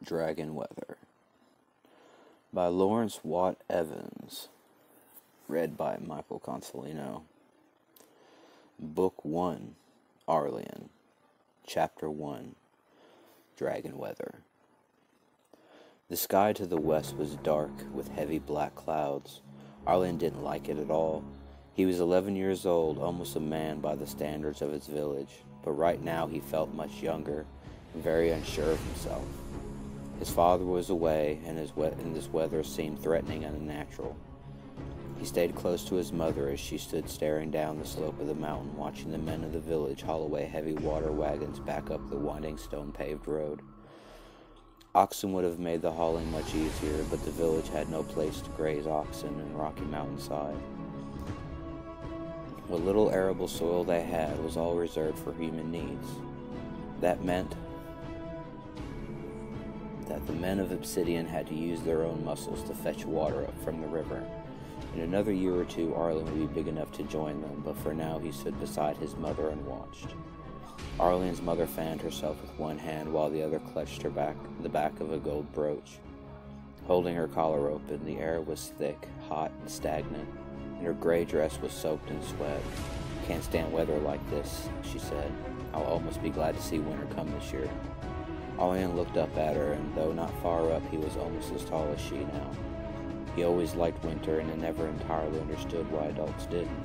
Dragon Weather by Lawrence Watt Evans, read by Michael Consolino. Book 1, Arlian, Chapter 1, Dragon Weather. The sky to the west was dark with heavy black clouds. Arlian didn't like it at all. He was 11 years old, almost a man by the standards of his village, but right now he felt much younger and very unsure of himself. His father was away, and this weather seemed threatening and unnatural. He stayed close to his mother as she stood staring down the slope of the mountain, watching the men of the village haul away heavy water wagons back up the winding stone-paved road. Oxen would have made the hauling much easier, but the village had no place to graze oxen in rocky mountainside. What little arable soil they had was all reserved for human needs. That meant that the men of Obsidian had to use their own muscles to fetch water up from the river. In another year or two, Arlian would be big enough to join them, but for now he stood beside his mother and watched. Arlian's mother fanned herself with one hand while the other clutched the back of a gold brooch. Holding her collar open, the air was thick, hot, and stagnant, and her gray dress was soaked in sweat. "Can't stand weather like this," she said. "I'll almost be glad to see winter come this year." Arlian looked up at her, and though not far up, he was almost as tall as she now. He always liked winter and had never entirely understood why adults didn't.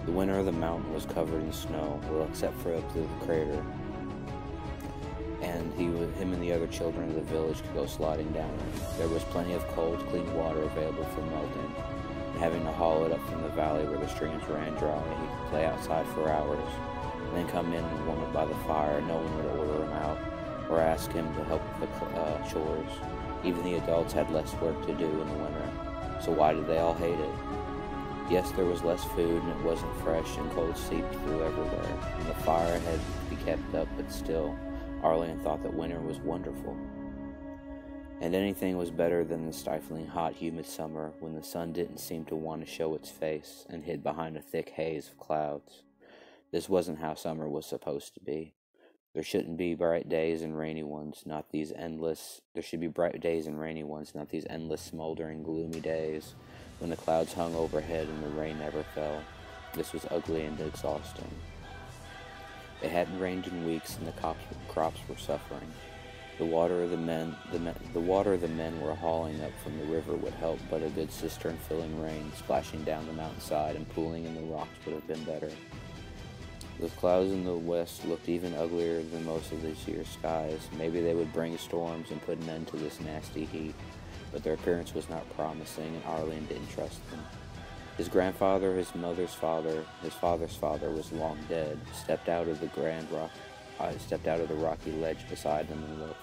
The winter of the mountain was covered in snow, well, except for up to the crater, and him and the other children of the village could go sliding down it. There was plenty of cold, clean water available for melting, and having to haul it up from the valley where the streams ran dry, he could play outside for hours, and then come in and warm up by the fire. No one would order him out or ask him to help with the chores. Even the adults had less work to do in the winter, so why did they all hate it? Yes, there was less food, and it wasn't fresh, and cold seeped through everywhere, and the fire had to be kept up, but still, Arlian thought that winter was wonderful. And anything was better than the stifling hot, humid summer, when the sun didn't seem to want to show its face, and hid behind a thick haze of clouds. This wasn't how summer was supposed to be. There shouldn't be bright days and rainy ones, not these endless... There should be bright days and rainy ones, not these endless, smoldering, gloomy days, when the clouds hung overhead and the rain never fell. This was ugly and exhausting. It hadn't rained in weeks, and the crops were suffering. The water the men were hauling up from the river would help, but a good cistern-filling rain splashing down the mountainside and pooling in the rocks would have been better. The clouds in the west looked even uglier than most of this year's skies. Maybe they would bring storms and put an end to this nasty heat, but their appearance was not promising, and Arlian didn't trust them. His grandfather, his mother's father, his father's father was long dead. Stepped out of the rocky ledge beside them and looked.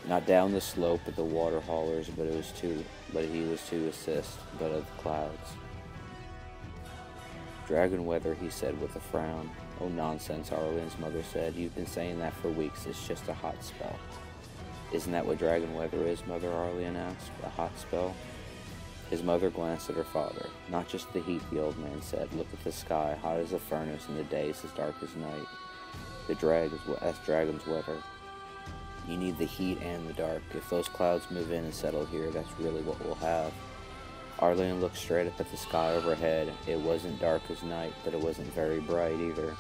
Not down the slope at the water haulers, but he was to assist, but of the clouds. "Dragon weather," he said with a frown. "Oh, nonsense," Arlian's mother said. "You've been saying that for weeks. It's just a hot spell." "Isn't that what dragon weather is, Mother?" Arlian asked. "A hot spell?" His mother glanced at her father. "Not just the heat," the old man said. "Look at the sky, hot as a furnace, and the days as dark as night. That's dragon's weather. You need the heat and the dark. If those clouds move in and settle here, that's really what we'll have." Arlian looked straight up at the sky overhead. It wasn't dark as night, but it wasn't very bright either.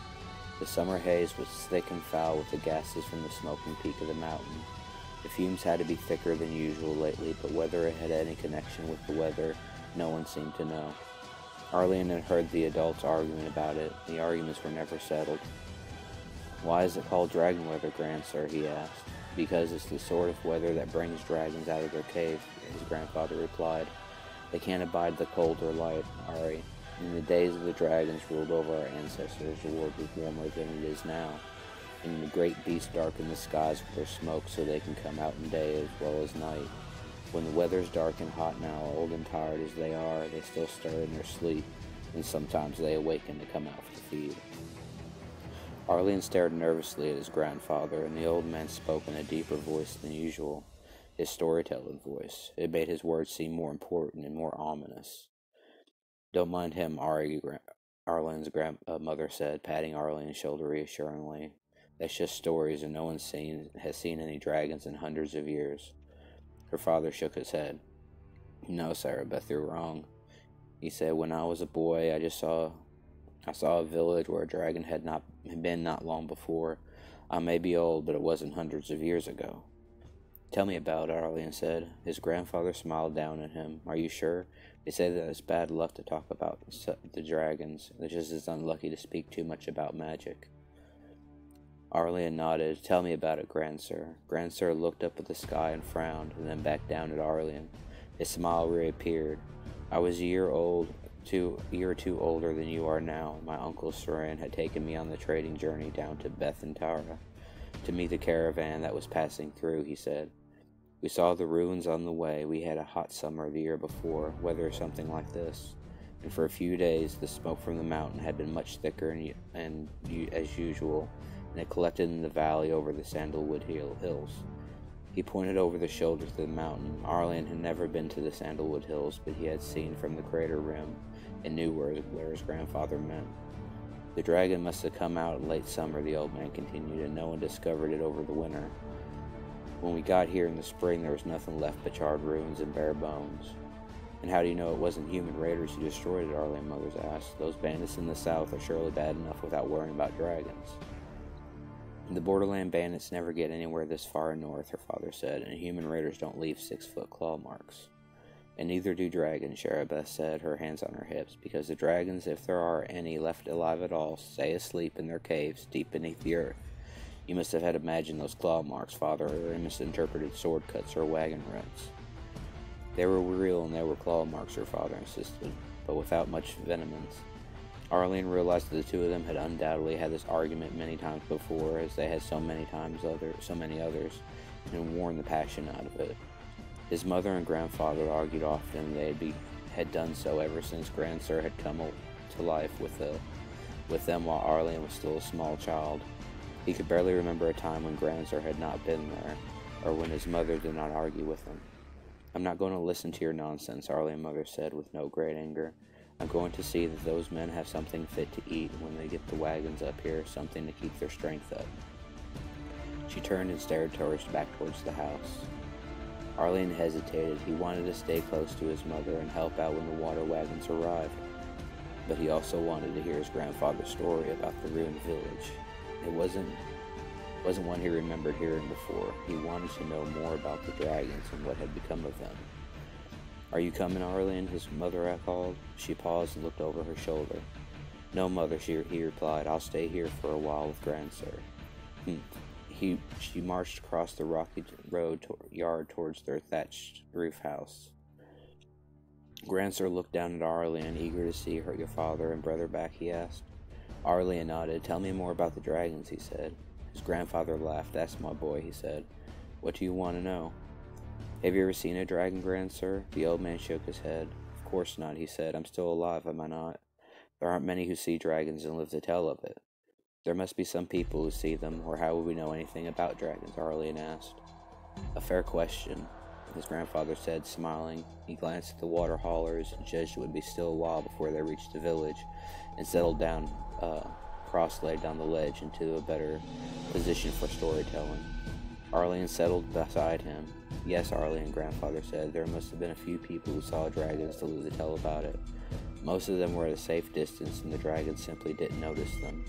The summer haze was thick and foul with the gases from the smoking peak of the mountain. The fumes had to be thicker than usual lately, but whether it had any connection with the weather, no one seemed to know. Arlian had heard the adults arguing about it. The arguments were never settled. "Why is it called dragon weather, Grandsir?" he asked. "Because it's the sort of weather that brings dragons out of their cave," his grandfather replied. "They can't abide the cold or light, Ari. In the days of the dragons ruled over our ancestors, the world was warmer than it is now. And the great beasts darken the skies with their smoke so they can come out in day as well as night. When the weather's dark and hot now, old and tired as they are, they still stir in their sleep, and sometimes they awaken to come out to feed." Arlian stared nervously at his grandfather, and the old man spoke in a deeper voice than usual. His storytelling voice. It made his words seem more important and more ominous. "Don't mind him, Arlian's grandmother said, patting Arlian's shoulder reassuringly. That's just stories, and no one has seen any dragons in hundreds of years. Her father shook his head. No, Sarah Beth, you're wrong. He said, when I was a boy, I saw a village where a dragon had been not long before. I may be old, but it wasn't hundreds of years ago. Tell me about it, Arlian said. His grandfather smiled down at him. Are you sure? They say that it's bad luck to talk about the dragons. It's just as unlucky to speak too much about magic. Arlian nodded. Tell me about it, Grandsir. Grandsir looked up at the sky and frowned, and then back down at Arlian. His smile reappeared. I was a year or two older than you are now. My uncle Soren had taken me on the trading journey down to Bethantara to meet the caravan that was passing through, he said. We saw the ruins on the way. We had a hot summer the year before, weather something like this. And for a few days, the smoke from the mountain had been much thicker as usual, and it collected in the valley over the Sandalwood Hills. He pointed over the shoulder to the mountain. Arlian had never been to the Sandalwood Hills, but he had seen from the crater rim and knew where his grandfather meant. The dragon must have come out in late summer, the old man continued, and no one discovered it over the winter. When we got here in the spring, there was nothing left but charred ruins and bare bones. And how do you know it wasn't human raiders who destroyed it, Arlian Mothers asked. Those bandits in the south are surely bad enough without worrying about dragons. The borderland bandits never get anywhere this far north, her father said, and human raiders don't leave 6-foot claw marks. And neither do dragons, Sharabeth said, her hands on her hips, because the dragons, if there are any left alive at all, stay asleep in their caves deep beneath the earth. You must have had imagined those claw marks, father, or misinterpreted sword cuts or wagon ruts. They were real and they were claw marks, her father insisted, but without much vehemence. Arlian realized that the two of them had undoubtedly had this argument many times before, as they had so many others, and worn the passion out of it. His mother and grandfather argued often, and they had done so ever since Grandsir had come to life with them while Arlian was still a small child. He could barely remember a time when Grandsir had not been there, or when his mother did not argue with him. I'm not going to listen to your nonsense, Arlian Mother said with no great anger. I'm going to see that those men have something fit to eat when they get the wagons up here, something to keep their strength up. She turned and stared back towards the house. Arlian hesitated. He wanted to stay close to his mother and help out when the water wagons arrived, but he also wanted to hear his grandfather's story about the ruined village. It wasn't one he remembered hearing before. He wanted to know more about the dragons and what had become of them. Are you coming, Arlian? His mother called. She paused and looked over her shoulder. No, Mother, he replied. I'll stay here for a while with Grandsir. She marched across the rocky yard towards their thatched roof house. Grandsir looked down at Arlian, eager to see your father and brother back, he asked. Arlian nodded. Tell me more about the dragons, he said. His grandfather laughed. That's my boy, he said. What do you want to know? Have you ever seen a dragon, Grandsir? The old man shook his head. Of course not, he said. I'm still alive, am I not? There aren't many who see dragons and live to tell of it. There must be some people who see them, or how would we know anything about dragons? Arlian asked. A fair question, his grandfather said, smiling. He glanced at the water haulers and judged it would be still a while before they reached the village and settled down, cross-legged down the ledge into a better position for storytelling. Arlian settled beside him. Yes, Arlian, grandfather said, there must have been a few people who saw dragons to live to tell about it. Most of them were at a safe distance, and the dragons simply didn't notice them.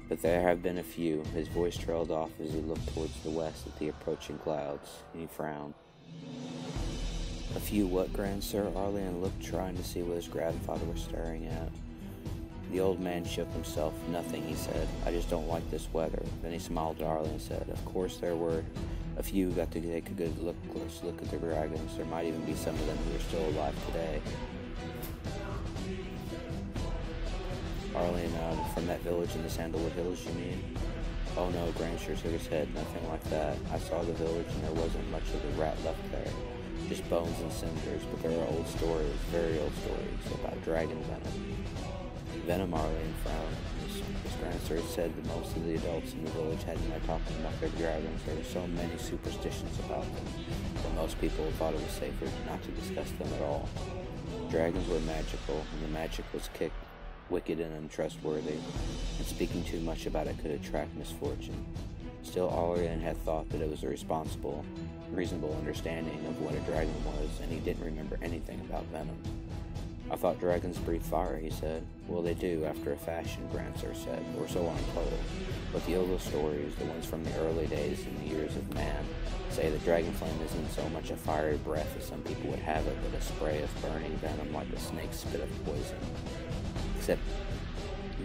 But there have been a few. His voice trailed off as he looked towards the west at the approaching clouds, and he frowned. A few what, Grandsir? Arlian looked, trying to see what his grandfather was staring at. The old man shook himself. Nothing, he said. I just don't like this weather. Then he smiled at Arlian and said, of course there were a few who got to take a close look at the dragons. There might even be some of them who are still alive today. Arlian nodded. From that village in the Sandalwood Hills, you mean? Oh no, Grandsir shook his head. Nothing like that. I saw the village and there wasn't much of the rat left there. Just bones and cinders, but there are old stories, very old stories, about dragon venom. Venom, Arlian frowned. His Grandsir said that most of the adults in the village hadn't been talking about their dragons. There were so many superstitions about them that most people thought it was safer not to discuss them at all. Dragons were magical, and the magic was kicked wicked and untrustworthy, and speaking too much about it could attract misfortune. Still, Aurelian had thought that it was a reasonable understanding of what a dragon was, and he didn't remember anything about venom. "I thought dragons breathe fire," he said. "Well, they do, after a fashion," Grandsir said, "or so I'm told. But the old stories, the ones from the early days and the years of man, say that dragon flame isn't so much a fiery breath as some people would have it, but a spray of burning venom like a snake's spit of poison. Except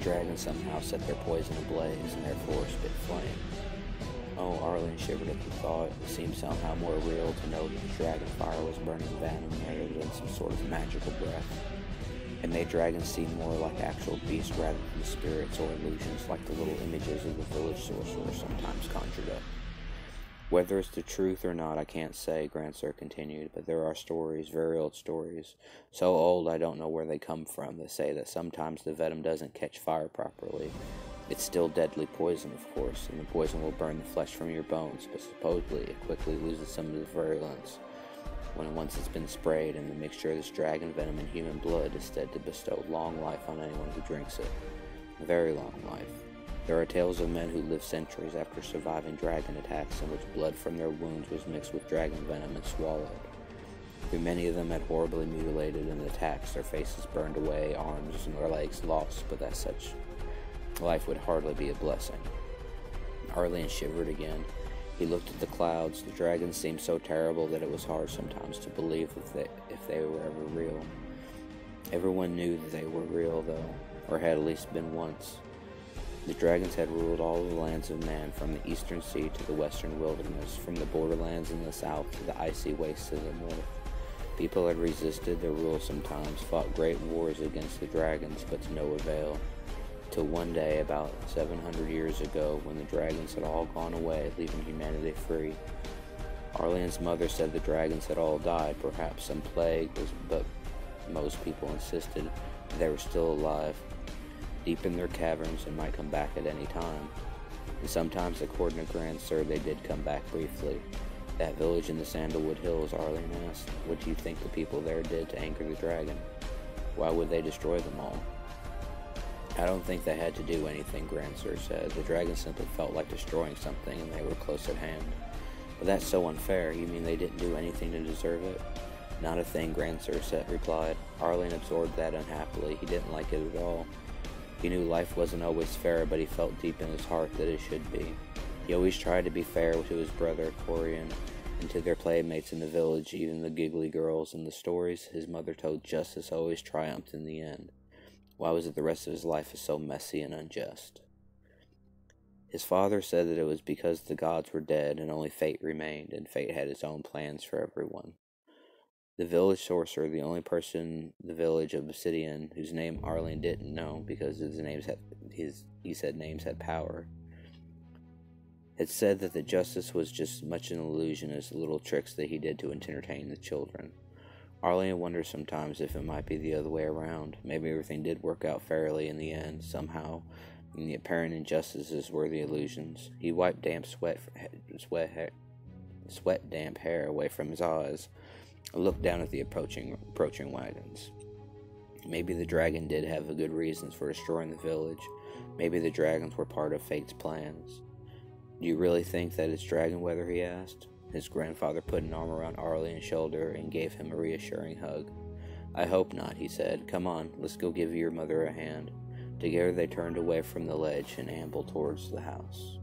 dragons somehow set their poison ablaze and therefore spit flame." Oh, Arlen shivered at the thought. It seemed somehow more real to know that the dragon fire was burning venom rather than some sort of magical breath. It made dragons seem more like actual beasts rather than spirits or illusions like the little images of the village sorcerers sometimes conjured up. "Whether it's the truth or not, I can't say," Grandsir continued, "but there are stories, very old stories, so old I don't know where they come from, that say that sometimes the venom doesn't catch fire properly. It's still deadly poison, of course, and the poison will burn the flesh from your bones, but supposedly it quickly loses some of its virulence when once it's been sprayed, and the mixture of this dragon venom and human blood is said to bestow long life on anyone who drinks it. A very long life. There are tales of men who lived centuries after surviving dragon attacks in which blood from their wounds was mixed with dragon venom and swallowed. Though many of them had horribly mutilated in the attacks, their faces burned away, arms and their legs lost, but that such life would hardly be a blessing." Arlen shivered again. He looked at the clouds. The dragons seemed so terrible that it was hard sometimes to believe if they were ever real. Everyone knew that they were real, though, or had at least been once. The dragons had ruled all the lands of man, from the eastern sea to the western wilderness, from the borderlands in the south to the icy wastes of the north. People had resisted their rule sometimes, fought great wars against the dragons, but to no avail. Till one day, about 700 years ago, when the dragons had all gone away, leaving humanity free. Arlen's mother said the dragons had all died, perhaps some plague, but most people insisted they were still alive, deep in their caverns, and might come back at any time. And sometimes, according to Grandsir, they did come back briefly. "That village in the Sandalwood Hills," Arlen asked, "what do you think the people there did to anger the dragon? Why would they destroy them all?" "I don't think they had to do anything," Grandsir said. "The dragon simply felt like destroying something, and they were close at hand." "But that's so unfair. You mean they didn't do anything to deserve it?" "Not a thing," Grandsir replied. Arlen absorbed that unhappily. He didn't like it at all. He knew life wasn't always fair, but he felt deep in his heart that it should be. He always tried to be fair to his brother, Corian, and to their playmates in the village, even the giggly girls. In the stories his mother told, justice always triumphed in the end. Why was it the rest of his life is so messy and unjust? His father said that it was because the gods were dead and only fate remained, and fate had its own plans for everyone. The village sorcerer, the only person in the village of Obsidian whose name Arlen didn't know because he said names had power, had said that the justice was just as much an illusion as the little tricks that he did to entertain the children. Arlen wondered sometimes if it might be the other way around. Maybe everything did work out fairly in the end, somehow, and the apparent injustices were the illusions. He wiped damp damp hair away from his eyes, and looked down at the approaching wagons. Maybe the dragon did have good reasons for destroying the village. Maybe the dragons were part of fate's plans. "Do you really think that it's dragon weather?" he asked. His grandfather put an arm around Arlen's shoulder and gave him a reassuring hug. "I hope not," he said. "Come on, let's go give your mother a hand." Together they turned away from the ledge and ambled towards the house.